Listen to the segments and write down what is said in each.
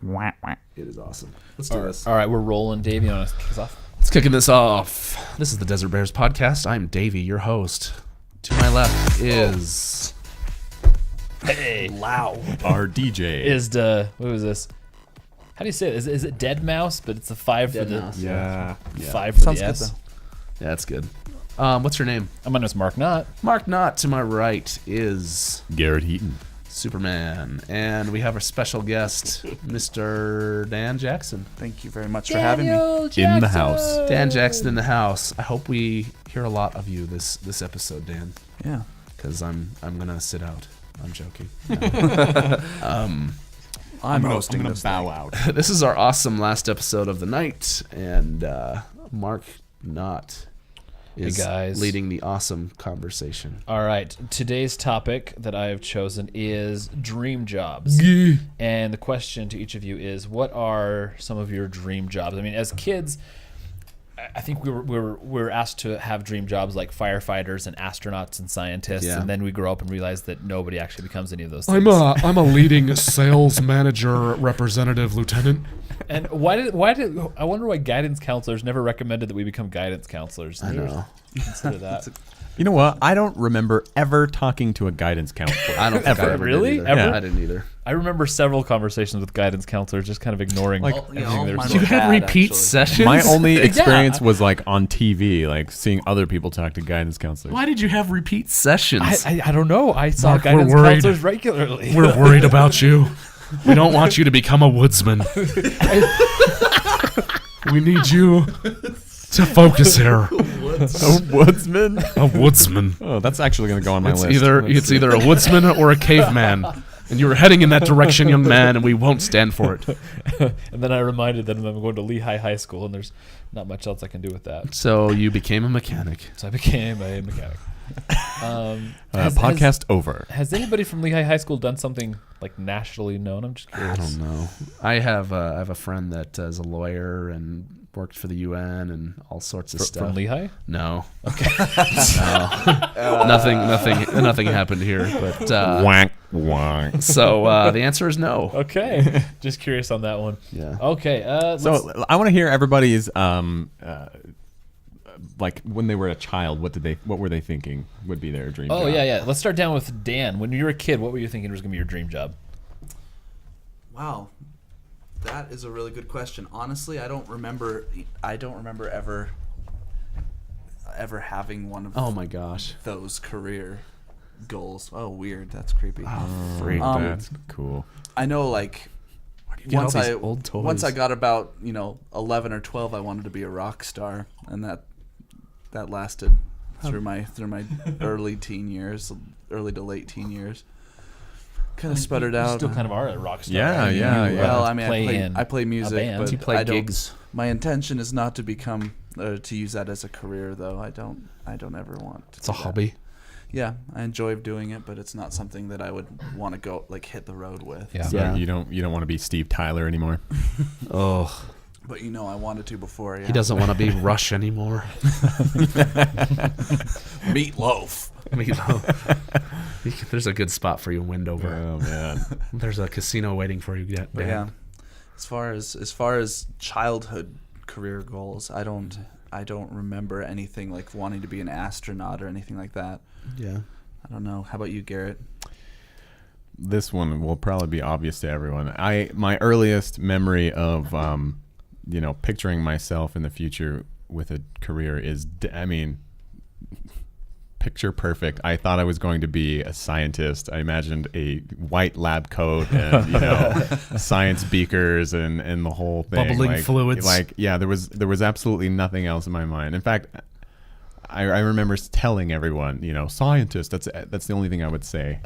It is awesome. Let's do this. All right, we're rolling. Davey, you want to kick us off? Let's kicking this off. This is the Desert Bears podcast. I'm Davey, your host. To my left is Hey, Loud. Our DJ. is the what was this? How do you say it? Is it Dead Mouse? But it's a 5 for the Mouse. Yeah. 5 for Sounds the good, S. though. Yeah, that's good. What's your name? My name's Mark Knott. Mark Knott. To my right is Garrett Heaton. Superman. And we have our special guest, Mr. Dan Jackson. Thank you very much for having me. In the house. Dan Jackson in the house. I hope we hear a lot of you this episode, Dan, Yeah. because I'm gonna sit out. I'm joking. I'm hosting gonna this bow thing. out. This is our awesome last episode of the night, and Mark Knott is guys. leading the awesome conversation. All right, today's topic that I have chosen is dream jobs. And the question to each of you is, what are some of your dream jobs? I mean, as kids, I think we were asked to have dream jobs like firefighters and astronauts and scientists, Yeah. and then we grow up and realize that nobody actually becomes any of those things. I'm a leading sales manager, representative, lieutenant. And why did I wonder why guidance counselors never recommended that we become guidance counselors? I know. Consider that. You know what? I don't remember ever talking to a guidance counselor. I don't think I ever Really? did either. Ever? I didn't either. I remember several conversations with guidance counselors just kind of ignoring Like- everything they were mine saying. were bad, actually. sessions? My only Yeah. experience was like on TV, like seeing other people talk to guidance counselors. Why did you have repeat sessions? I don't know. I saw Mark, we're guidance worried. counselors regularly. We're worried about you. We don't want you to become a woodsman. We need you to focus here. A woodsman? A woodsman. Oh, that's actually going to go on my It's list. it's either a woodsman or a caveman. And you were heading in that direction, young man, and we won't stand for it. And then I reminded them I'm going to Lehigh High School, and there's not much else I can do with that. So you became a mechanic. So I became a mechanic. Podcast over. Has anybody from Lehigh High School done something like nationally known? I'm just I curious. don't know. I have a friend that is a lawyer and worked for the UN and all sorts of stuff. From Lehigh? No. Okay. No. Nothing happened here. But Wank, wank. so the answer is no. Okay. Just curious on that one. Yeah. Okay. So I want to hear everybody's like when they were a child, what were they thinking would be their dream Oh, job? yeah. Let's start down with Dan. When you were a kid, what were you thinking was going to be your dream job? Wow. That is a really good question. Honestly, I don't remember ever having one of Oh my gosh. those career goals. Oh, weird. That's creepy. Freak. That's cool. I know, like, get all once these I old toys? once I got about 11 or 12, I wanted to be a rock star, and that lasted through my early to late teen years. Kind of sputtered You out. still kind of are a rock star. Yeah, right? yeah, You, yeah. Well, I mean, I play in music, a band. but You play I don't. gigs. My intention is not to become to use that as a career, though. I don't ever want. To It's a do that. hobby. Yeah, I enjoy doing it, but it's not something that I would want to go hit the road with. Yeah. So Yeah. you don't want to be Steve Tyler anymore. Oh, But I wanted to before. Yeah. he doesn't want to be Rush anymore. Meatloaf. There's a good spot for you in Wendover. Oh man. There's a casino waiting for you. But yeah, as far as childhood career goals, I don't remember anything like wanting to be an astronaut or anything like that. Yeah. I don't know. How about you, Garrett? This one will probably be obvious to everyone. My earliest memory of picturing myself in the future with a career is picture perfect. I thought I was going to be a scientist. I imagined a white lab coat and science beakers and the whole thing. Bubbling fluids. There was absolutely nothing else in my mind. In fact, I remember telling everyone, scientist. That's the only thing I would say.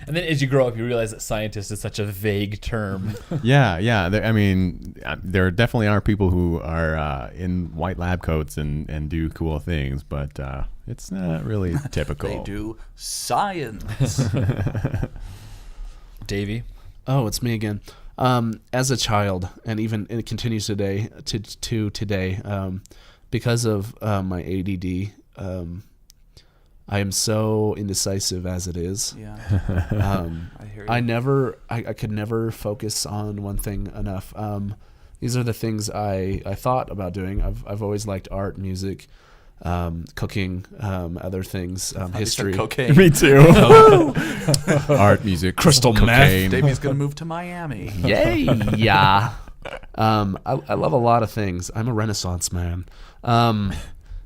And then as you grow up, you realize that scientist is such a vague term. Yeah. There definitely are people who are in white lab coats and do cool things, but it's not really typical. They do science. Davey? Oh, it's me again. As a child, and even it continues today, because of my ADD, I am so indecisive as it is. Yeah. I hear you. I could never focus on one thing enough. These are the things I thought about doing. I've always liked art, music, cooking, other things, history. Cocaine. Me too. Art, music, Crystal meth. cocaine. Davey's gonna move to Miami. Yay! Yeah. I love a lot of things. I'm a Renaissance man.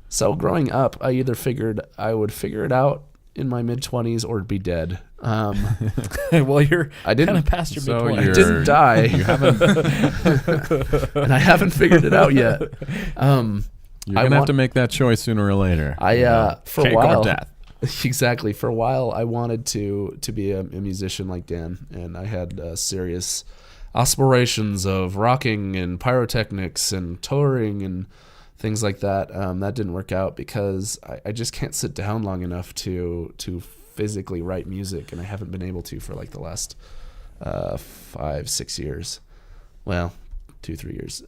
So growing up, I either figured I would figure it out in my mid-20s or be dead. Well, you're I didn't- kind of past your so mid-20s. I didn't die, You haven't. and I haven't figured it out yet. You're I gonna have want- to make that choice sooner or later. For a Cake while, or death. exactly. For a while, I wanted to be a musician like Dan, and I had serious aspirations of rocking and pyrotechnics and touring and things like that. That didn't work out because I just can't sit down long enough to physically write music, and I haven't been able to for like the last 5-6 years. Well, 2-3 years.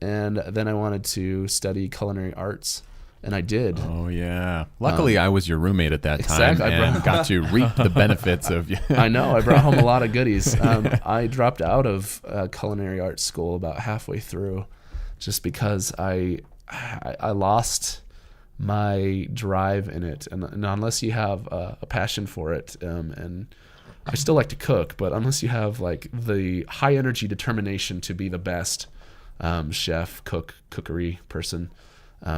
And then I wanted to study culinary arts, and I did. Oh yeah. Luckily, I was your roommate at that time Exactly. and got to reap the benefits of. I know. I brought home a lot of goodies. I dropped out of culinary arts school about halfway through, just because I lost my drive in it, and unless you have a passion for it, and I still like to cook, but unless you have like the high energy determination to be the best chef, cookery person,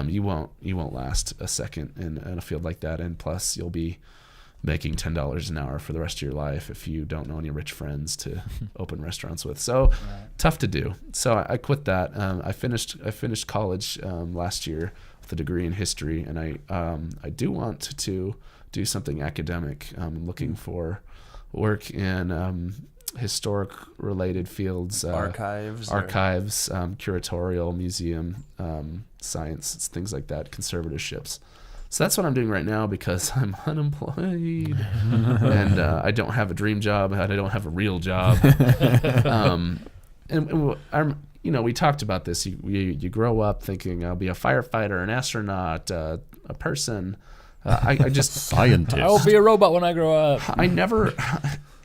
you won't last a second in a field like that. And plus, you'll be making $10 an hour for the rest of your life if you don't know any rich friends to open restaurants with. So tough to do. So I quit that. I finished college last year with a degree in history, and I do want to do something academic. I'm looking for work in historic related fields, Archives. curatorial, museum, science, things like that, conservatorships. So that's what I'm doing right now because I'm unemployed and I don't have a dream job and I don't have a real job. And I'm, we talked about this. You grow up thinking I'll be a firefighter, an astronaut, a person. I just Scientist. I will be a robot when I grow up. I never.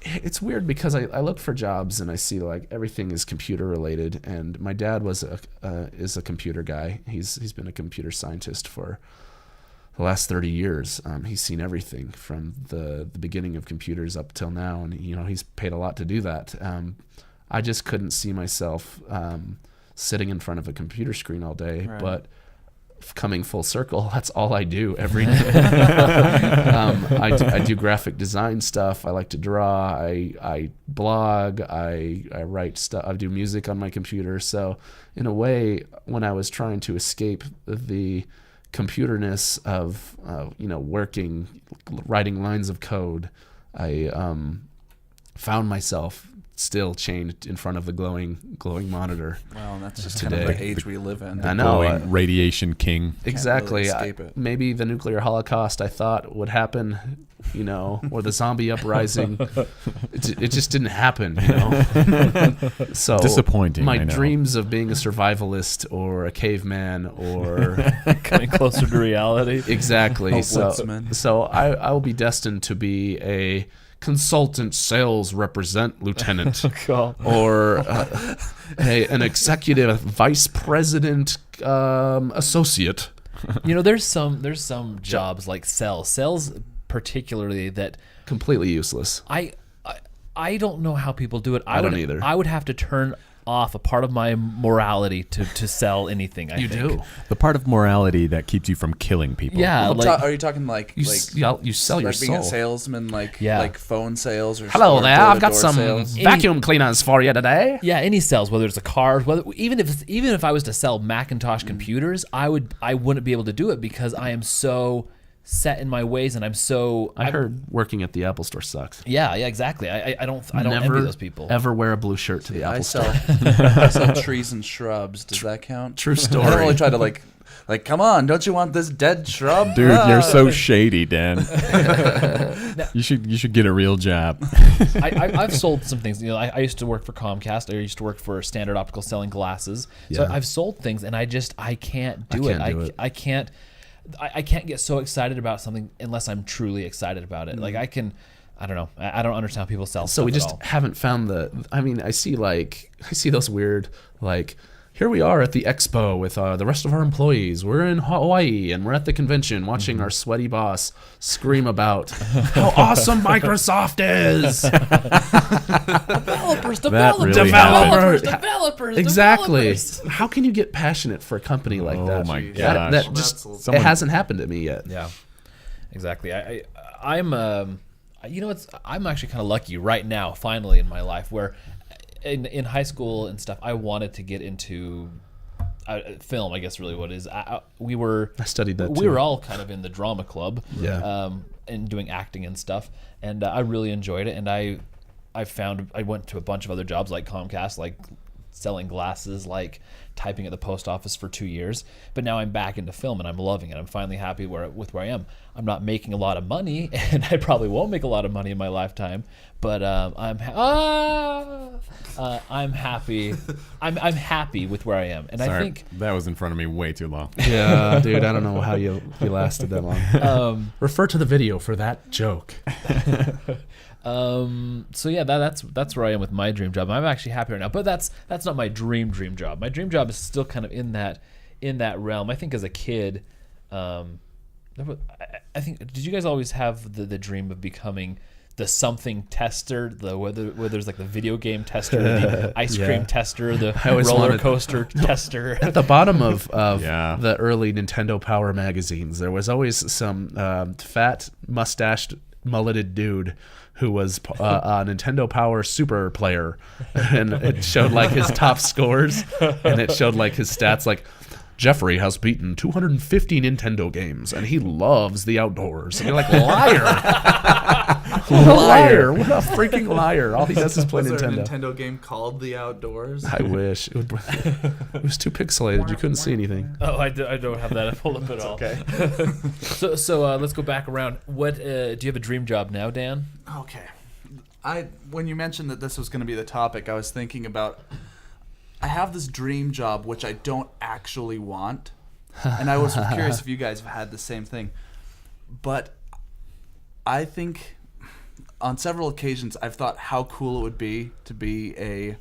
It's weird because I look for jobs and I see like everything is computer related. And my dad is a computer guy. He's been a computer scientist for the last 30 years. He's seen everything from the beginning of computers up till now, and he's paid a lot to do that. I just couldn't see myself sitting in front of a computer screen all day, Right. but coming full circle, that's all I do every day. I do graphic design stuff. I like to draw. I blog. I write stuff. I do music on my computer. So in a way, when I was trying to escape the computerness of writing lines of code, I found myself still chained in front of the glowing monitor. Well, that's just Today. kind of the age we live in. I know. Glowing radiation king. Exactly. really escape it. Maybe the nuclear holocaust I thought would happen, or the zombie uprising. It just didn't happen, So Disappointing, My I know. dreams of being a survivalist or a caveman or Coming closer to reality. exactly. A So woodsman. I will be destined to be a consultant sales lieutenant. Cool. Or an executive vice president associate. There's some jobs like sales particularly that Completely useless. I don't know how people do it. I don't either. I would have to turn off a part of my morality to sell anything. I You think. do. The part of morality that keeps you from killing people. Yeah, Are you talking like You sell your like being a soul. salesman, Yeah. like phone sales or Hello or there. I've got door-to-door some sales? vacuum cleaners for you today. Yeah, any sales, whether it's a car, even if I was to sell Macintosh computers, I wouldn't be able to do it because I am so set in my ways and I'm so. I heard working at the Apple Store sucks. Yeah, exactly. I don't envy those people. Ever wear a blue shirt to the Apple I Store. I sell trees and shrubs. Does that count? True I story. don't really try to like, come on, don't you want this dead shrub? Dude, Ah. you're so shady, Dan. You should get a real job. I've sold some things. I used to work for Comcast. I used to work for Standard Optical selling glasses. So Yeah. I've sold things, and I can't do I can't do it. I can't. I can't get so excited about something unless I'm truly excited about it. Like I don't know. I don't understand how people sell So stuff we at just all. haven't found I mean, I see those weird, like, here we are at the expo with the rest of our employees. We're in Hawaii and we're at the convention watching our sweaty boss scream about how awesome Microsoft is. Developers. Exactly. How can you get passionate for a company like Oh that? my Jeez. gosh. That just Someone- it hasn't happened to me yet. Yeah, exactly. I'm I'm actually kind of lucky right now, finally in my life, where in high school and stuff, I wanted to get into film. I guess really what it is. I studied that We too. were all kind of in the drama club, Yeah. and doing acting and stuff, and I really enjoyed it. And I went to a bunch of other jobs like Comcast, like selling glasses, like typing at the post office for 2 years. But now I'm back into film and I'm loving it. I'm finally happy with where I am. I'm not making a lot of money, and I probably won't make a lot of money in my lifetime. But I'm happy. I'm happy with where I am, and Sorry, I think. that was in front of me way too long. Yeah, dude, I don't know how you lasted that long. Refer to the video for that joke. So yeah, that's where I am with my dream job. I'm actually happy right now, but that's not my dream job. My dream job is still kind of in that realm. I think as a kid, I think, did you guys always have the dream of becoming the something tester, whether there's like the video game tester, the ice cream tester, the I always roller wanted- coaster tester? At the bottom of Yeah. the early Nintendo Power magazines, there was always some fat, mustached, mulleted dude who was a Nintendo Power super player, and it showed like his top scores, and it showed like his stats, like Jeffrey has beaten 250 Nintendo games, and he loves the outdoors. And you're like, liar, liar! What a freaking liar! All he does is play Was there a Nintendo. Nintendo game called The Outdoors? I wish it was too pixelated. You couldn't see anything. Oh, I don't have that pulled up at all. Okay. So let's go back around. What do you have a dream job now, Dan? Okay. When you mentioned that this was going to be the topic, I was thinking about, I have this dream job which I don't actually want, and I was curious if you guys have had the same thing. But I think on several occasions I've thought how cool it would be to be a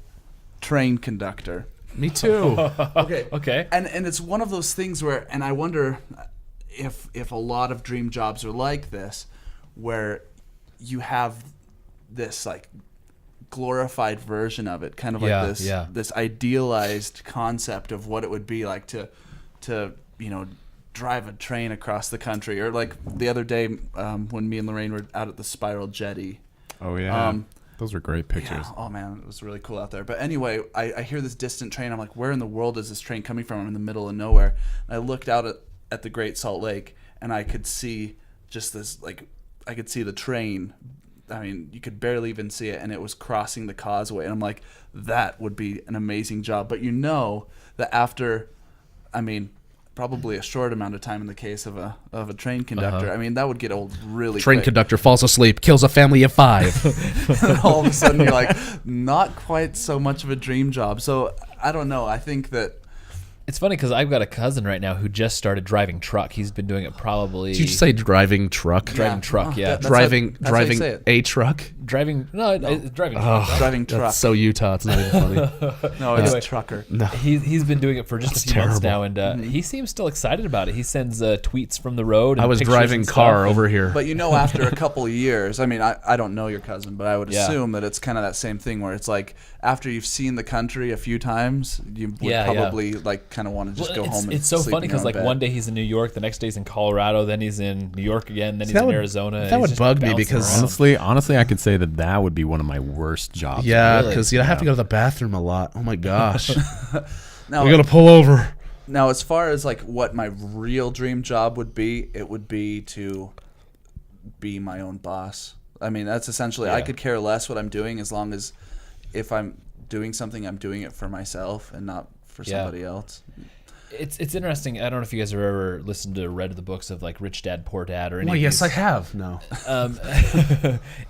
train conductor. Me too. Okay. And it's one of those things where, and I wonder if a lot of dream jobs are like this, where you have this like glorified version of it, kind of Yeah, like this yeah. this idealized concept of what it would be like to drive a train across the country. Or like the other day when me and Lorraine were out at the Spiral Jetty. Oh yeah, Um, those were great pictures. Yeah. Oh man, it was really cool out there. But anyway, I hear this distant train. I'm like, where in the world is this train coming from? I'm in the middle of nowhere. And I looked out at the Great Salt Lake, and I could see just this, like, I could see the train. I mean, you could barely even see it, and it was crossing the causeway. And I'm like, that would be an amazing job. But you know that after, I mean, probably a short amount of time in the case of a train conductor, I mean, that would get old really Train quick. conductor falls asleep, kills a family of 5. And all of a sudden you're like, not quite so much of a dream job. So I don't know. I think that It's funny because I've got a cousin right now who just started driving truck. He's been doing it probably. Did you just say driving truck? Driving truck, yeah. That's driving how you say driving it. a truck? driving? No, it's driving truck. right? Driving truck. That's so Utah. It's not even funny. No, it's Anyway. trucker. No. He's been doing it for just That's a few months terrible. now, and he seems still excited about it. He sends tweets from the road. And I was pictures driving and stuff. car over here. But you know, after a couple of years, I mean, I don't know your cousin, but I would Yeah. assume that it's kind of that same thing where it's like after you've seen the country a few times, you would Yeah, probably like kind of want to just Well, go home and it's so sleep funny in your because own like bed. one day he's in New York, the next day he's in Colorado, then he's in New York again, then he's that in would- Arizona. that He's would just bug me bouncing because around. Honestly, I could say that would be one of my worst jobs. Yeah, Really? because I have to go to the bathroom a lot. Oh my gosh. now, We gotta pull over. now, as far as like what my real dream job would be, it would be to be my own boss. I mean, that's essentially, I Yeah. could care less what I'm doing as long as if I'm doing something, I'm doing it for myself and not for Yeah. somebody else. It's interesting. I don't know if you guys have ever listened to read the books of like Rich Dad Poor Dad or any. Well, of yes, these. I have. No.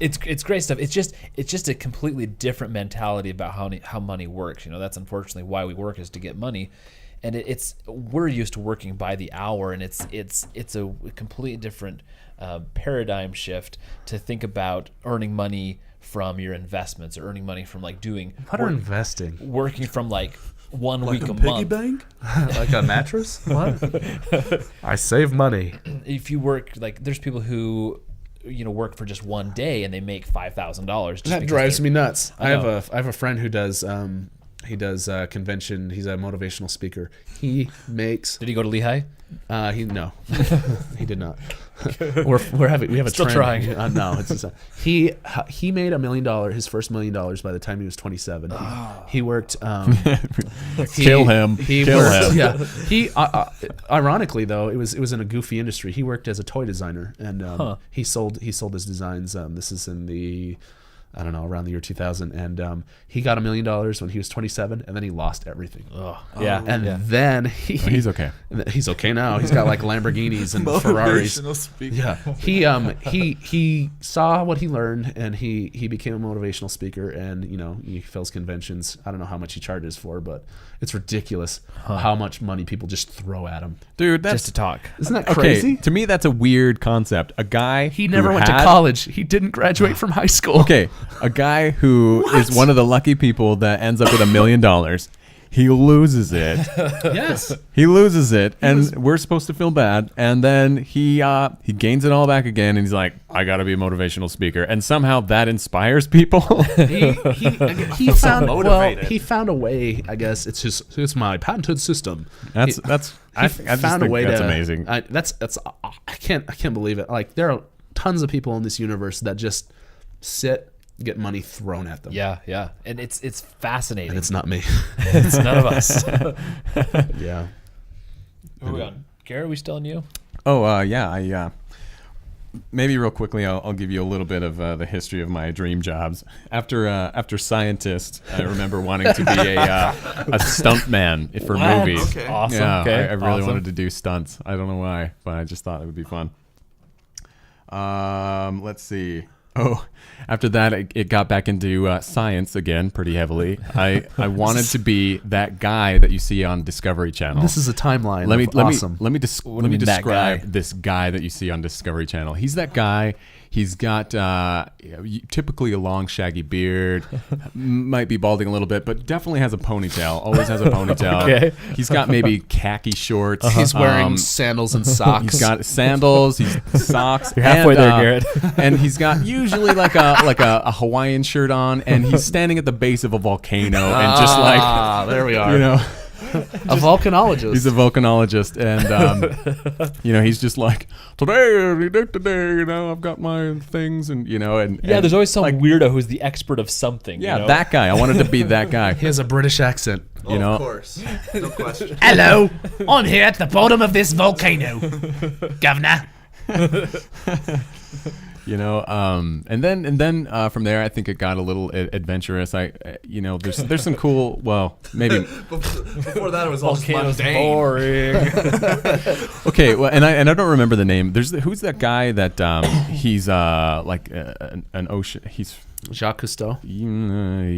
It's great stuff. It's just a completely different mentality about how money works. You know, that's unfortunately why we work, is to get money. and we're used to working by the hour, and it's a completely different paradigm shift to think about earning money from your investments or earning money from like doing What are investing? working from like 1 Like week a a piggy month. bank? Like a mattress? What? I save money. If you work like there's people who work for just one day and they make $5,000. That drives me nuts. I know. have a friend who does convention. He's a motivational speaker. He makes Did he go to Lehigh? no, he did not. we have a Still trend. trying. No, it's just, he made $1 million, his first $1 million by the time he was 27. He worked. Kill him. He Kill worked, him. Yeah. He ironically though it was in a goofy industry. He worked as a toy designer and he sold his designs. This is in the around the year 2000, and he got $1 million when he was 27, and then he lost everything. Yeah. And then He's okay. He's okay now. He's got like Lamborghinis and Ferraris. Motivational speaker. Yeah, he saw what he learned, and he became a motivational speaker, and he fills conventions. I don't know how much he charges for, but it's ridiculous how much money people just throw at him. Dude, that's Just to talk. Isn't that okay. crazy? To me, that's a weird concept. A guy He never who went to had- college. He didn't graduate from high school. Okay, a guy who is one of the lucky people that ends up with $1 million. He loses it. Yes. He loses it, and we're supposed to feel bad. And then he gains it all back again, and he's like, "I got to be a motivational speaker," and somehow that inspires people. He found motivated. he found a way. I guess it's my patented system. I He just found a think way that's to. amazing. I can't believe it. Like there are tons of people in this universe that just sit, get money thrown at them. Yeah. And it's fascinating. And it's not me. It's none of us. Yeah. Who are we on? Garrett, are we still on you? Oh, yeah. Maybe real quickly, I'll give you a little bit of the history of my dream jobs. After scientist, I remember wanting to be a stuntman for movies. Okay. Awesome. Yeah, Okay. I really Awesome. wanted to do stunts. I don't know why, but I just thought it would be fun. Let's see. Oh, after that, it got back into science again pretty heavily. I wanted to be that guy that you see on Discovery Channel. This is a timeline. Let me awesome. let me do you mean, that guy? describe this guy that you see on Discovery Channel. He's that guy. He's got typically a long shaggy beard, might be balding a little bit, but definitely has a ponytail. Always has a ponytail. Okay. He's got maybe khaki shorts. He's wearing sandals and socks. He's got sandals. He's socks. You're halfway there, and, Garrett. And he's got usually like a Hawaiian shirt on, and he's standing at the base of a volcano and just like there we are. A volcanologist. He's a volcanologist, and he's just like today, I've got my things, and and There's always some like, weirdo who's the expert of something. yeah, that guy. I wanted to be that guy. He has a British accent. You know, Of course. No question. Hello, I'm here at the bottom of this volcano, Governor. and then from there, I think it got a little adventurous. There's some cool. Well, maybe Before that, it was all just Volcano's mundane. boring. okay. Well, and I don't remember the name. Who's that guy that he's like an ocean. He's Jacques Cousteau.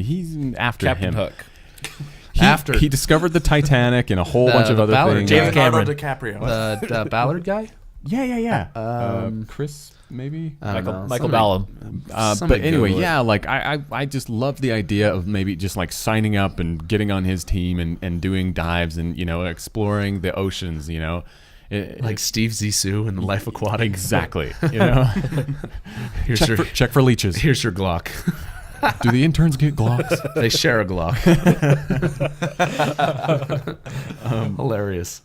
he's after Captain him. Hook. He discovered the Titanic and a whole bunch of the other Ballard things. guy. James Cameron. Leonardo DiCaprio. The Ballard guy. Yeah. Chris, maybe. I don't know. Michael Somebody- Ballum. But somebody anyway, Google it. yeah, like I just love the idea of maybe just like signing up and getting on his team and doing dives and exploring the oceans. Like Steve Zissou in the Life Aquatic. exactly. Here's check for leeches. Here's your Glock. Do the interns get Glocks? They share a Glock. Hilarious.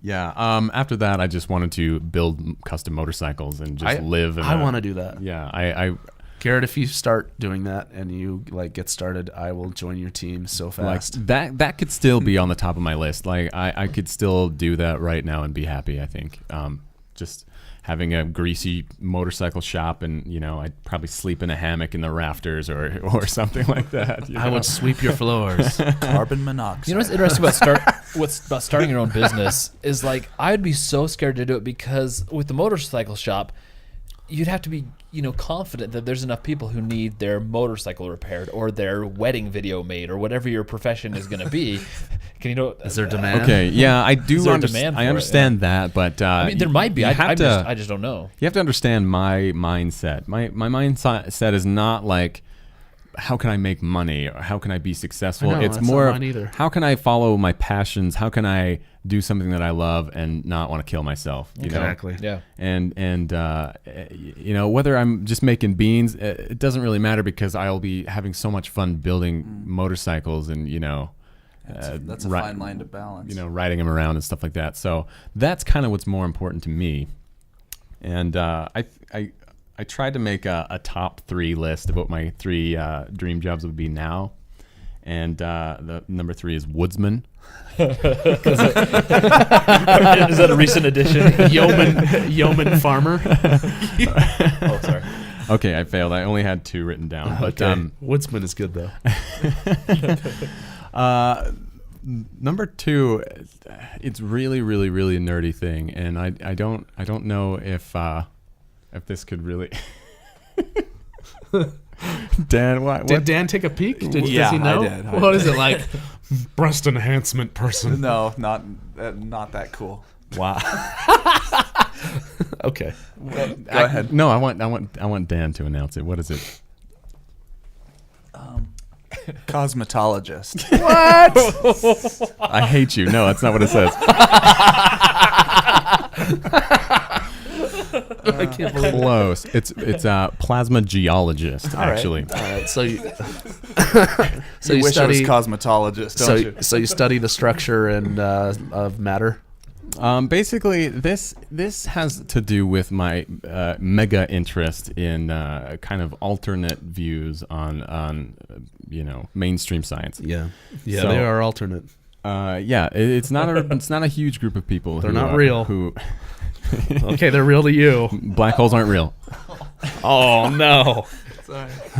Yeah. After that, I just wanted to build custom motorcycles and just live. I want to do that. Yeah. I Garrett, if you start doing that and you get started, I will join your team so fast. like that could still be on the top of my list. Like I could still do that right now and be happy. I think. Just having a greasy motorcycle shop, and I'd probably sleep in a hammock in the rafters or something like that. I would sweep your floors. Carbon monoxide. You know what's interesting about starting your own business is like I'd be so scared to do it because with the motorcycle shop, you'd have to be confident that there's enough people who need their motorcycle repaired or their wedding video made or whatever your profession is going to be. Can you know? Is there demand? Okay, yeah, I do. Is there a demand for I it? understand that, but I mean, there might be. you have to. I just don't know. You have to understand my mindset. My mindset is not like, how can I make money or how can I be successful? I know, It's that's more not of, mine either. how can I follow my passions? How can I do something that I love and not want to kill myself? You know? Exactly. Yeah. And you know, whether I'm just making beans, it doesn't really matter because I'll be having so much fun building motorcycles and, you know, That's a ri- fine line to balance. you know, riding them around and stuff like that. So that's kind of what's more important to me. And I tried to make a top 3 list of what my 3 dream jobs would be now. And the number 3 is woodsman. Is that a recent addition? Yeoman farmer. Oh, sorry. Okay, I failed. I only had 2 written down. But Okay. Woodsman is good though. number 2, it's really, really, really a nerdy thing, and I don't know if this could really. Dan, what? Did Dan take a peek? Does Yeah, he know? I did. What is it like? Breast enhancement person. No, not that cool. Wow. Okay. Go ahead. No, I want Dan to announce it. What is it? Cosmetologist. I hate you. No, that's not what it says. I can't believe it. Close. It's plasma geologist actually. All right. So you, So you wish it was cosmetologist, don't you? So you study the structure and of matter. Basically, this has to do with my mega interest in kind of alternate views on you know, mainstream science. Yeah. Yeah. So- They are alternate. Yeah, it's not a huge group of people. They're who, not real. Who Okay, they're real to you. black holes aren't real. Oh no.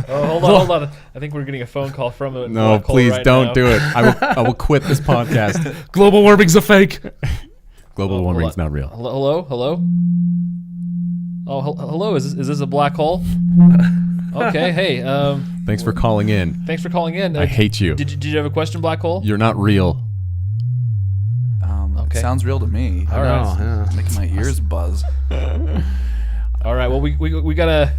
Oh, hold on. I think we're getting a phone call from a No, black hole please right don't now. do it. I will quit this podcast. Global warming's a fake. Global Oh, warming hold is not real. Hello. Oh, hello. Is this a black hole? Okay. Hey. Thanks for calling in. Thanks for calling in. I hate you. Did you have a question, black hole? You're not real. Okay. It sounds real to me. All right. Yeah. Making my ears buzz. All right. Well, we gotta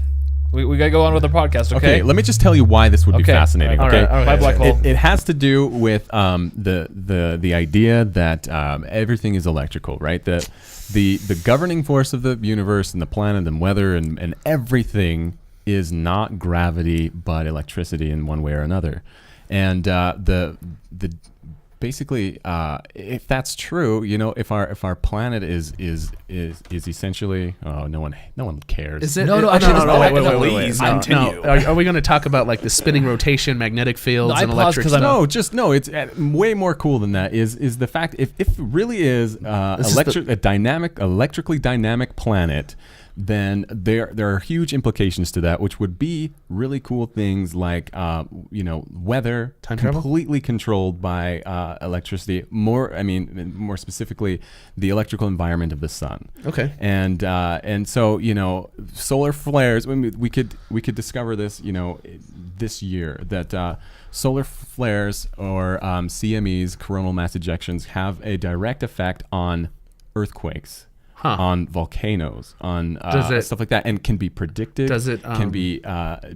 go on with the podcast. Okay. Okay, let me just tell you why this would be Okay. fascinating. All Okay, right. Bye, black hole. It has to do with the idea that everything is electrical, right? The governing force of the universe and the planet and weather and everything is not gravity but electricity in one way or another. And the basically, if that's true, you know, if our planet is essentially, no one cares. Is it? No, actually, Wait. please, No, continue. no. Are we going to talk about like the spinning rotation, magnetic fields, No, I and paused electric 'cause I'm- stuff? No, it's way more cool than that. Is the fact if it really is This is electrically dynamic planet, then there are huge implications to that, which would be really cool things like you know, weather Time travel? completely controlled by electricity. More specifically, the electrical environment of the sun. Okay. And so, you know, solar flares. I mean, we could discover this, you know, this year that solar flares or CMEs, coronal mass ejections, have a direct effect on earthquakes. Huh. On volcanoes, on Does it- stuff like that, and can be predicted. Does it, can be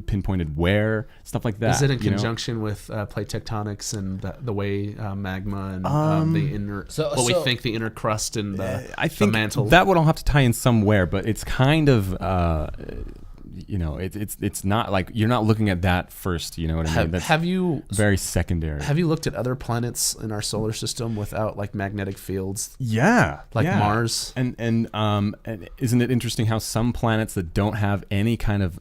pinpointed where, stuff like that. Is it in you know? conjunction with plate tectonics and the way magma and the inner, we think the inner crust and I the think mantle? that would all have to tie in somewhere, but it's kind of you know, it's not like you're not looking at that first. You know what I mean? That's have you very secondary. have you looked at other planets in our solar system without like magnetic fields, Yeah, like yeah. Mars? And isn't it interesting how some planets that don't have any kind of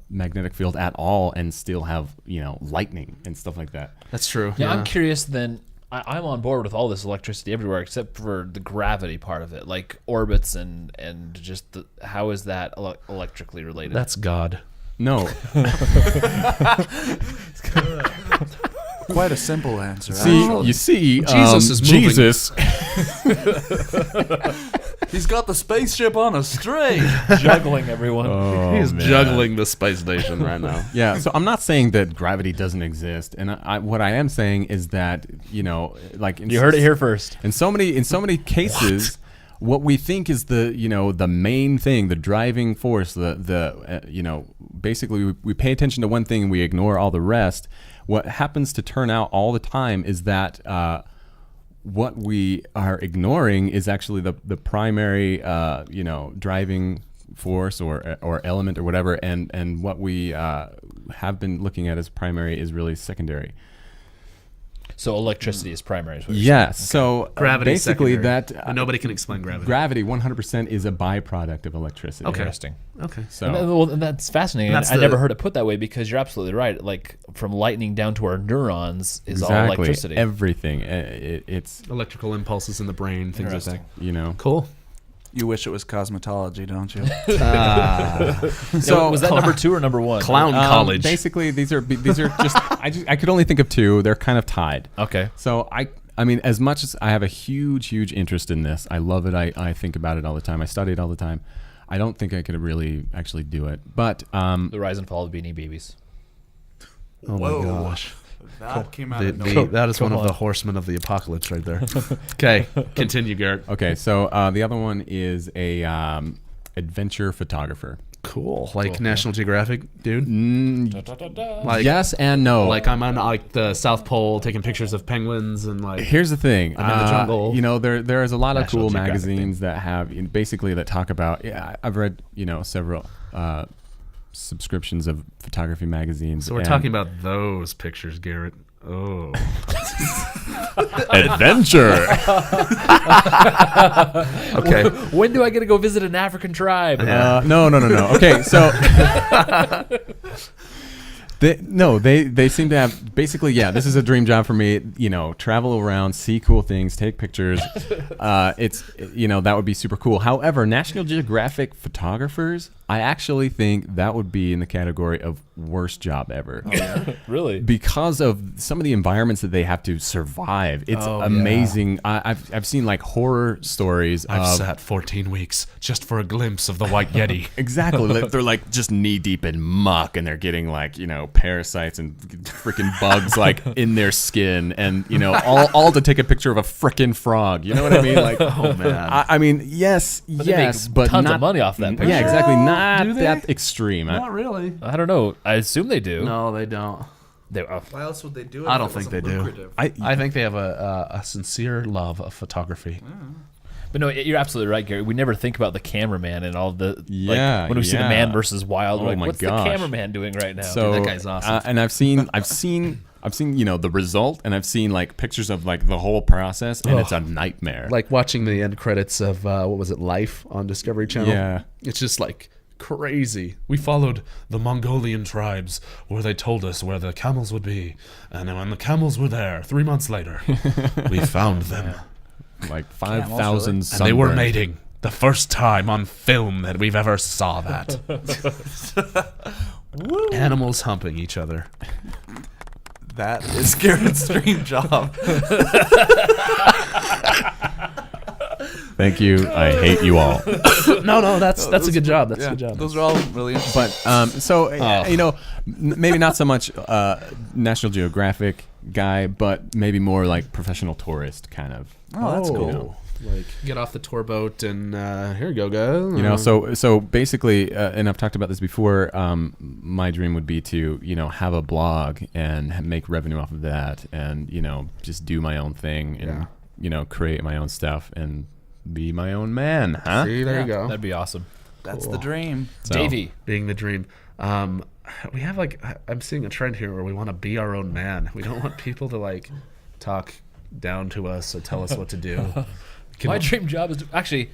magnetic field at all and still have, you know, lightning and stuff like that? That's true. Yeah, I'm curious then. I'm on board with all this electricity everywhere except for the gravity part of it, like orbits and just how is that electrically related? That's God. No. Quite a simple answer. See, actually. you see, Jesus is moving. Jesus. He's got the spaceship on a string. Juggling everyone. Oh, He's man. juggling the space station right now. Yeah, so I'm not saying that gravity doesn't exist, and what I am saying is that like You heard it here first. In so many cases, what we think is the main thing, the driving force, basically we pay attention to one thing and we ignore all the rest. What happens to turn out all the time is that what we are ignoring is actually the primary driving force or element or whatever, and what we have been looking at as primary is really secondary. So electricity is primary. Is what you're Yes. So Gravity basically secondary. that But nobody can explain gravity. gravity 100% is a byproduct of electricity. Okay. Interesting. Okay. So And that's fascinating. That's I the- never heard it put that way because you're absolutely right. Like from lightning down to our neurons is all electricity. Everything. It's Electrical impulses in the brain, things like that. Interesting. Cool. You wish it was cosmetology, don't you? So was that number 2 or number 1? Clown college. Basically, these are just I could only think of 2. They're kind of tied. Okay. So I mean, as much as I have a huge interest in this, I love it. I think about it all the time. I study it all the time. I don't think I could really actually do it. But The Rise and Fall of Beanie Babies. Oh my gosh. That came out of nowhere. That is one of on. the horsemen of the apocalypse right there. Okay, continue, Garrett. okay, so the other one is a adventure photographer. Cool. Like National Geographic, dude? Like, Yes and no. like I'm on like the South Pole taking pictures of penguins and like Here's the thing. I'm in the jungle. There is a lot of National cool Geographic magazines that have basically that talk about. Yeah, I've read several subscriptions of photography magazines. so we're talking about those pictures, Garrett. Oh. adventure. Okay. When do I get to go visit an African tribe? No. Okay, so they seem to have basically, this is a dream job for me. Travel around, see cool things, take pictures. It's that would be super cool. However, National Geographic photographers, I actually think that would be in the category of worst job ever. Really? Because of some of the environments that they have to survive. It's amazing. I've seen like horror stories I've of sat 14 weeks just for a glimpse of the White Yeti. exactly. They're like just knee deep in muck, and they're getting like parasites and freaking bugs like in their skin, and all to take a picture of a freaking frog. You know what I mean? Like, Oh man. I mean, yes, But they make but tons not of money off that picture. Yeah, exactly. Not Do they? that extreme. Not really. I don't know. I assume they do. No, they don't. They, Why else would they do it? I if don't it think they wasn't do. lucrative? I think they have a sincere love of photography. but no, you're absolutely right, Gary. We never think about the cameraman and all the Yeah, when we see the yeah. Man versus Wild. Oh We're like, my what's gosh. the cameraman doing right now? So That guy's awesome. And I've seen the result, and I've seen like pictures of like the whole process, and it's a nightmare. Like watching the end credits of what was it, Life on Discovery Channel? Yeah. It's just like crazy. We followed the Mongolian tribes where they told us where the camels would be, and then when the camels were there 3 months later, we found them. like 5,000 And they were sunburned. mating. The first time on film that we've ever saw that. Animals humping each other. That is Garrett's dream job. Thank you. I hate you all. No, that's a good job. That's a good job. Those are all really interesting. But maybe not so much National Geographic guy, but maybe more like professional tourist kind of. Oh, that's cool. You know. Like get off the tour boat and here you go, guys. So basically, and I've talked about this before. My dream would be to have a blog and make revenue off of that, and just do my own thing and create my own stuff and be my own man, huh? See, there you go. That'd be awesome. That's the dream. So- Davey. Being the dream. We have I'm seeing a trend here where we want to be our own man. We don't want people to like talk down to us or tell us what to do. My dream job is actually,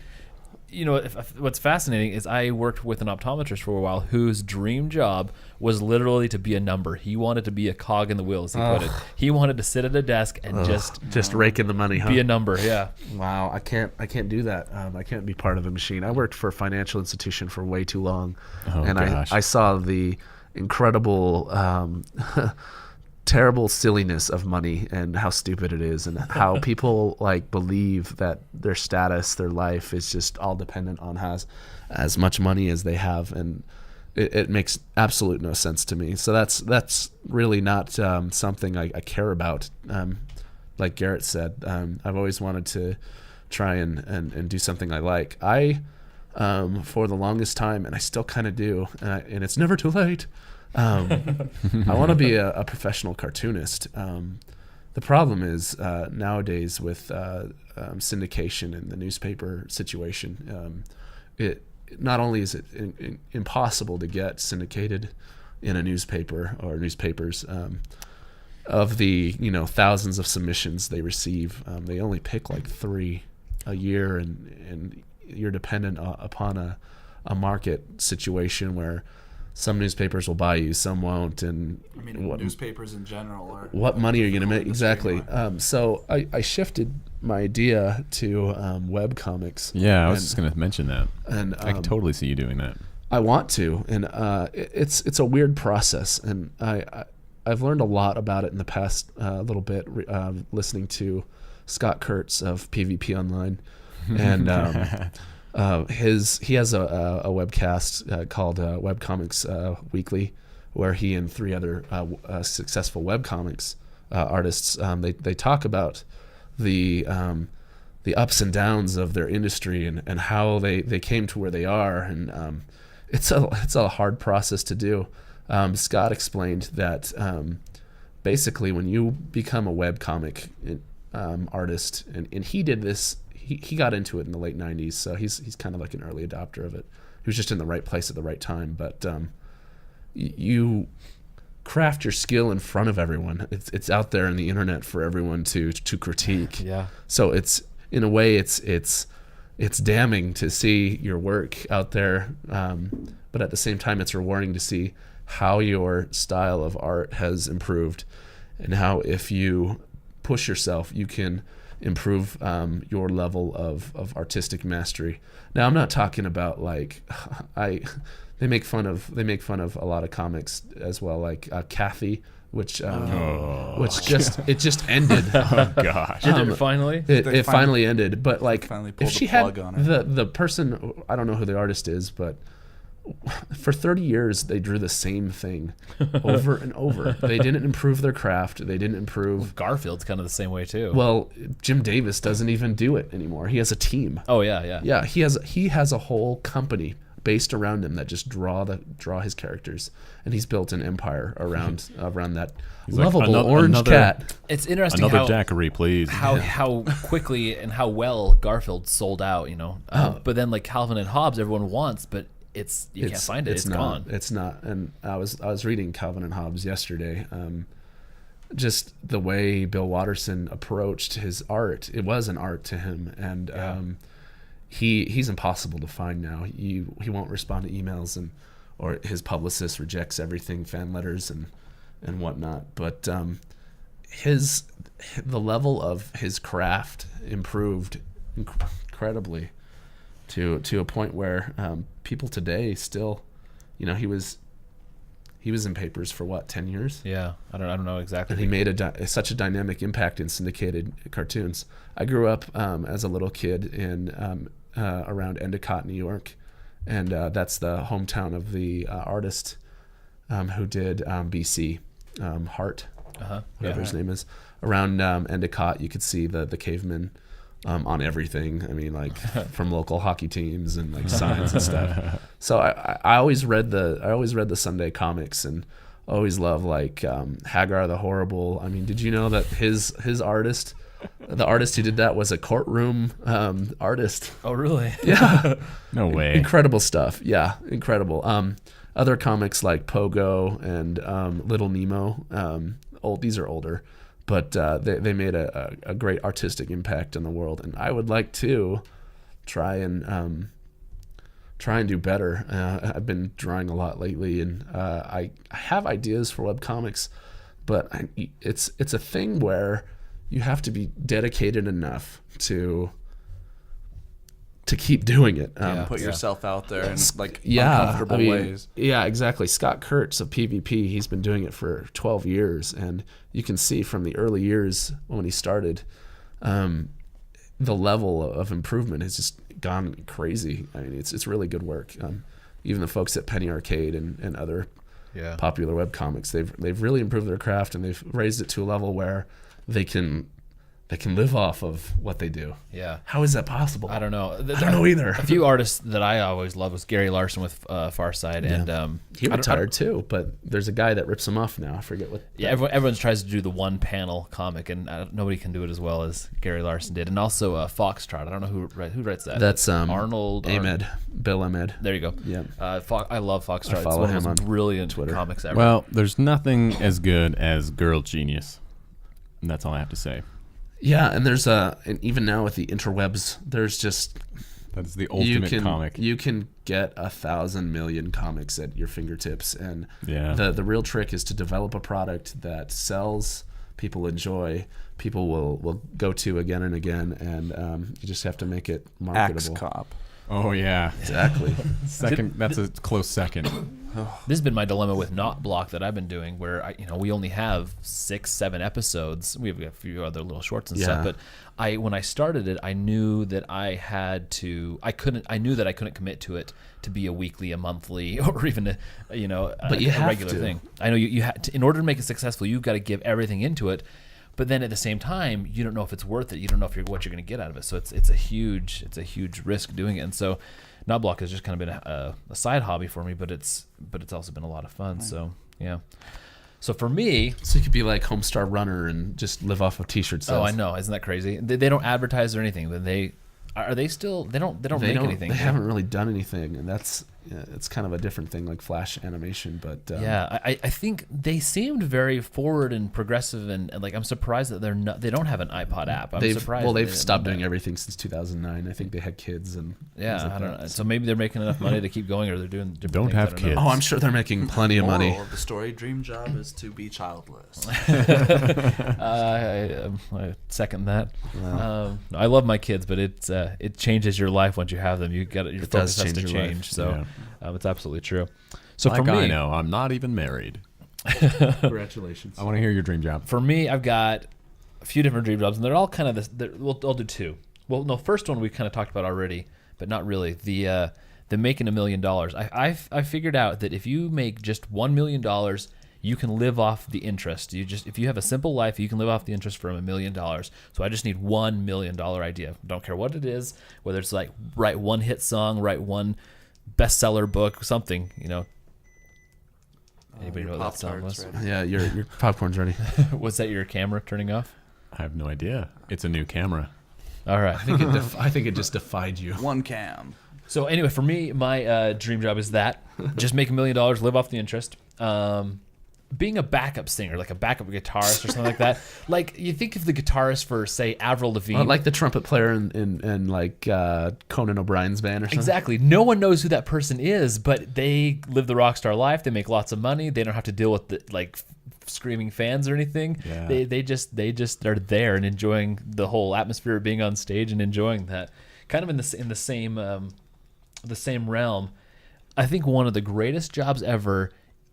what's fascinating is I worked with an optometrist for a while whose dream job was literally to be a number. He wanted to be a cog in the wheel, as he put it. He wanted to sit at a desk and just raking the money, huh? be a number. Yeah. Wow, I can't do that. I can't be part of a machine. I worked for a financial institution for way too long, Oh, and gosh. I saw the incredible terrible silliness of money and how stupid it is, and how people like believe that their status, their life is just all dependent on as much money as they have, and it makes absolute no sense to me. So that's really not something I care about. Like Garrett said, I've always wanted to try and do something I like. For the longest time, and I still kind of do, and it's never too late. I want to be a professional cartoonist. The problem is nowadays with syndication and the newspaper situation, it not only is it impossible to get syndicated in a newspaper or newspapers. Of the thousands of submissions they receive, they only pick like 3 a year, and you're dependent upon a market situation where some newspapers will buy you, some won't, and newspapers in general are. What money are you going to make? Exactly. So I shifted my idea to web comics. Yeah, I was just going to mention that, and I can totally see you doing that. I want to, and it's a weird process, and I've learned a lot about it in the past little bit, listening to Scott Kurtz of PvP Online, and he has a webcast called Webcomics Weekly, where he and 3 other successful webcomics artists they talk about the ups and downs of their industry and how they came to where they are, and it's a hard process to do. Scott explained that basically when you become a webcomic artist, and he did this, he got into it in the late 90s, so he's kind of like an early adopter of it. He was just in the right place at the right time, but you craft your skill in front of everyone. It's out there in the internet for everyone to critique. Yeah. So it's in a way it's damning to see your work out there, but at the same time it's rewarding to see how your style of art has improved, and how if you push yourself, you can improve your level of artistic mastery. Now, I'm not talking about like they make fun of a lot of comics as well, like Kathy, which just ended. Oh gosh. Did it finally? It finally ended, but like finally pulled if she the had plug on it. the person, I don't know who the artist is, but for 30 years they drew the same thing over and over. They didn't improve their craft. They didn't improve. Garfield's kind of the same way too. Well, Jim Davis doesn't even do it anymore. He has a team. Oh yeah. Yeah, he has a whole company based around him that just draw his characters, and he's built an empire around that He's like, lovable orange cat. It's interesting Another how daiquiri, please. how quickly and how well Garfield sold out. But then like Calvin and Hobbes, everyone wants, but you can't find it. It's gone. It's not. And I was reading Calvin and Hobbes yesterday. Just the way Bill Watterson approached his art, it was an art to him, and he's impossible to find now. He won't respond to emails, or his publicist rejects everything, fan letters and whatnot. But the level of his craft improved incredibly to a point where people today still, he was in papers for what, 10 years? Yeah, I don't know exactly. And he made such a dynamic impact in syndicated cartoons. I grew up as a little kid in around Endicott, New York, and that's the hometown of the artist who did BC, Hart, whatever his name is. Around Endicott, you could see the cavemen on everything. I mean, like from local hockey teams and like signs and stuff. So I always read the Sunday comics and always loved like Hagar the Horrible. I mean, did you know that his artist, the artist who did that, was a courtroom artist? Oh, really? Yeah. No way. Incredible stuff. Yeah, incredible. Other comics like Pogo and Little Nemo. These are older, but they made a great artistic impact on the world, and I would like to try and do better. I've been drawing a lot lately, and I have ideas for webcomics, but it's a thing where you have to be dedicated enough to to keep doing it. Put yourself out there in like Yeah, uncomfortable I mean, ways. yeah, exactly. Scott Kurtz of PvP, he's been doing it for 12 years, and you can see from the early years when he started, the level of improvement has just gone crazy. I mean, it's really good work. Even the folks at Penny Arcade and other popular webcomics, they've really improved their craft, and they've raised it to a level where they can live off of what they do. Yeah. How is that possible? I don't know. I don't know either. A few artists that I always loved was Gary Larson with Farside, and He retired too, but there's a guy that rips him off now. I forget what. Yeah, everyone tries to do the one panel comic, and nobody can do it as well as Gary Larson did. And also Foxtrot. I don't know who writes that. That's Arnold Ahmed, Bill Ahmed. There you go. Yeah. I love Foxtrot. It's follow one of him the most on brilliant Twitter. comics ever. Well, there's nothing as good as Girl Genius. And that's all I have to say. Yeah, and there's and even now with the interwebs, there's just That's the ultimate comic. You can get 1,000 million comics at your fingertips, and Yeah. the real trick is to develop a product that sells, people enjoy, people will go to again and again, and you just have to make it Axe marketable. Cop. Oh, yeah. Exactly. Second. That's a close second. This has been my dilemma with Not Block that I've been doing, where we only have 6-7 episodes. We have a few other little shorts and stuff, but when I started it, I knew that I knew that I couldn't commit to it to be a weekly, a monthly, or even a regular thing. I know you had to, in order to make it successful, you've got to give everything into it. But then at the same time, you don't know if it's worth it. You don't know what you're going to get out of it. So it's a huge risk doing it. And so Not Block has just kind of been a side hobby for me, but it's also been a lot of fun. So yeah. So for me, So you could be like Homestar Runner and just live off of t-shirt sales. oh, I know, isn't that crazy? They don't advertise or anything, but they don't make anything. They haven't really done anything, and it's kind of a different thing, like Flash animation. But I think they seemed very forward and progressive, and like I'm surprised that they don't have an iPod app. I'm surprised. They've they stopped didn't doing that. everything since 2009. I think they had kids and Yeah, things like I don't that. know. So maybe they're making enough money to keep going, or they're doing different Don't things. have I don't know. kids. Oh, I'm sure they're making plenty of money. Moral of the story: dream job is to be childless. I second that. I love my kids, but it changes your life once you have them. Your It focus does has to change your life. change. So it's absolutely true. So Like for me, I know, I'm not even married. Congratulations. I want to hear your dream job. For me, I've got a few different dream jobs, and they're all kind of this. I'll do two. Well, no, first one we kind of talked about already, but not really. The making $1 million. I figured out that if you make just $1 million, you can live off the interest. If you have a simple life, you can live off the interest from $1 million. So I just need $1 million idea. Don't care what it is, whether it's like write one hit song, write one bestseller book, something. Anybody know what that song was? Yeah, your popcorn's ready. Was that your camera turning off? I have no idea. It's a new camera. All right. I think it just defied you. One cam. So anyway, for me, my dream job is that just make $1 million, live off the interest. Being a backup singer, like a backup guitarist or something like that. Like you think of the guitarist for, say, Avril Lavigne. Like the trumpet player in like Conan O'Brien's band or something. Exactly. No one knows who that person is, but they live the rock star life. They make lots of money. They don't have to deal with the screaming fans or anything. Yeah. They just are there and enjoying the whole atmosphere of being on stage and enjoying that. Kind of in the same realm. I think one of the greatest jobs ever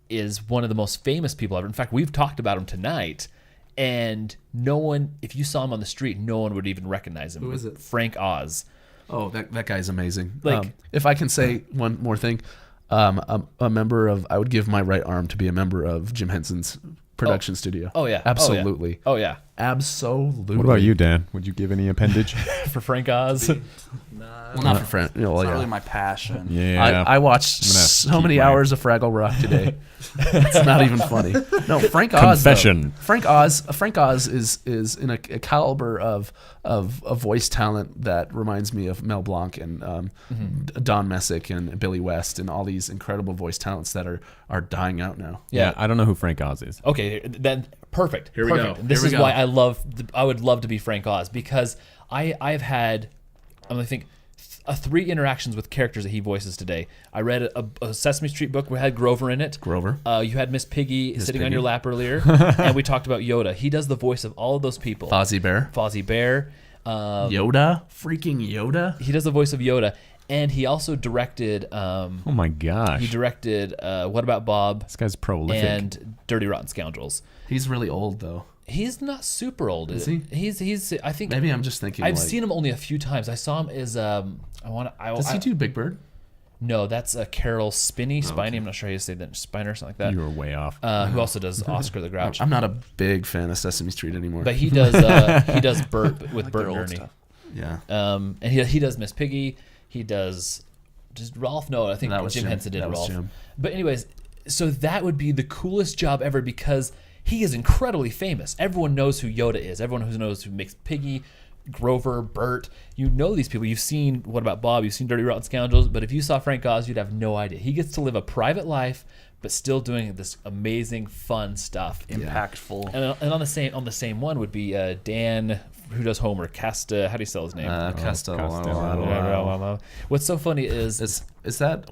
is one of the most famous people ever. In fact, we've talked about him tonight, and no one, if you saw him on the street, no one would even recognize him. Who is it? Frank Oz. Oh, that guy's amazing. Like- if I can say one more thing, a member of, I would give my right arm to be a member of Jim Henson's production studio. Oh yeah, Absolutely. Oh yeah. Absolutely. What about you, Dan? Would you give any appendage? For Frank Oz. Well, not for friend. It's not really my passion. Yeah. I watched I'm gonna so keep many my- hours of Fraggle Rock today. It's not even funny. No, Frank Oz. Confession. Though. Frank Oz is in a caliber of a voice talent that reminds me of Mel Blanc and Don Messick and Billy West and all these incredible voice talents that are dying out now. Yeah. I don't know who Frank Oz is. Okay, then perfect. Here we go. Perfect. This Here we is go. why I would love to be Frank Oz, because I've had, I'm gonna think, 3 interactions with characters that he voices today. I read a Sesame Street book. We had Grover in it. Grover. You had Miss Piggy sitting on Piggy. your lap earlier, and we talked about Yoda. He does the voice of all of those people. Fozzie Bear. Fozzie Bear. Yoda, freaking Yoda. He does the voice of Yoda, and he also directed. Oh my gosh. He directed What About Bob This guy's prolific. and Dirty Rotten Scoundrels. He's really old though. He's not super old. Is he? He's. I think Maybe I'm just thinking. I've like, seen him only a few times. I saw him as Does he do Big Bird? No, that's Carol Spiney. I'm not sure how you say that. Spiner or something like that. You were way off. Who also does Oscar the Grouch. I'm not a big fan of Sesame Street anymore. But he does Bert with Bert and Ernie. yeah. And he does Miss Piggy. He does just Rolf. No, I think That was Jim Jim. Henson did That was Rolf. Jim. But anyways, so that would be the coolest job ever because he is incredibly famous. Everyone knows who Yoda is. Everyone who knows who makes Piggy, Grover, Bert. You know these people. You've seen What About Bob? You've seen Dirty Rotten Scoundrels. But if you saw Frank Oz, you'd have no idea. He gets to live a private life, but still doing this amazing, fun stuff. Impactful. And on the same one would be Dan, who does Homer. Casta. How do you spell his name? Castellano. What's so funny is Is that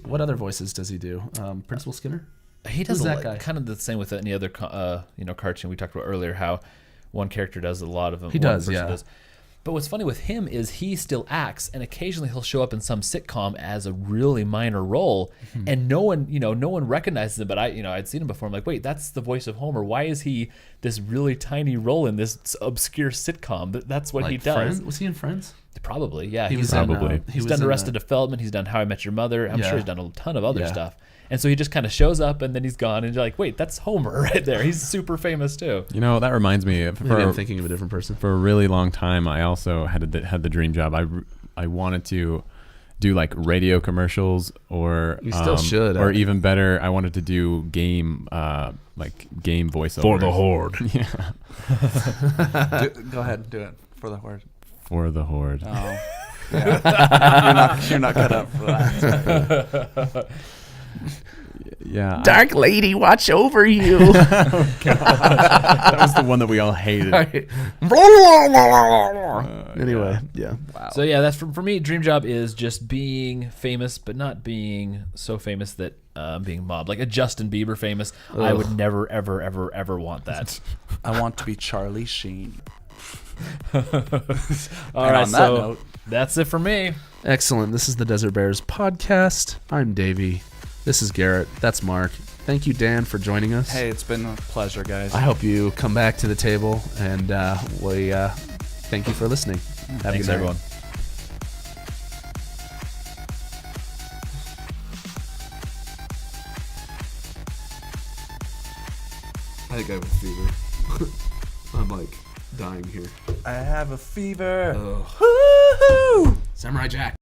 what other voices does he do? Principal Skinner. he does Who's that guy? kind of the same with any other cartoon we talked about earlier. How one character does a lot of them. He one does, person yeah. But what's funny with him is he still acts, and occasionally he'll show up in some sitcom as a really minor role, and no one recognizes him. But I'd seen him before. I'm like, wait, that's the voice of Homer. Why is he this really tiny role in this obscure sitcom? That's what Like he does. Friends? Was he in Friends? Probably, yeah. He He's was done, probably. he's done Arrested Development. He's done How I Met Your Mother. I'm Yeah. sure he's done a ton of other Yeah. stuff. And so he just kind of shows up and then he's gone, and you're like, wait, that's Homer right there. He's super famous too. You know, that reminds me. Maybe I'm thinking of a different person. For a really long time, I also had the dream job. I wanted to do like radio commercials, or You still should, or even better, I wanted to do game voiceover For the Horde. Yeah, Go ahead, do it for the horde. for the Horde. Oh, yeah. you're not cut up for that. Yeah, Dark Lady, watch over you. that was the one that we all hated. Anyway, yeah. Wow. So yeah, that's for me. Dream job is just being famous, but not being so famous that being mobbed. Like a Justin Bieber famous, I would never, ever, ever, ever want that. I want to be Charlie Sheen. All right, on that so note, that's it for me. Excellent. This is the Desert Bears podcast. I'm Davey. This is Garrett. That's Mark. Thank you, Dan, for joining us. hey, it's been a pleasure, guys. I hope you come back to the table, and we thank you for listening. Have a Thanks, good night. everyone. I think I have a fever. I'm like dying here. I have a fever. Samurai Jack.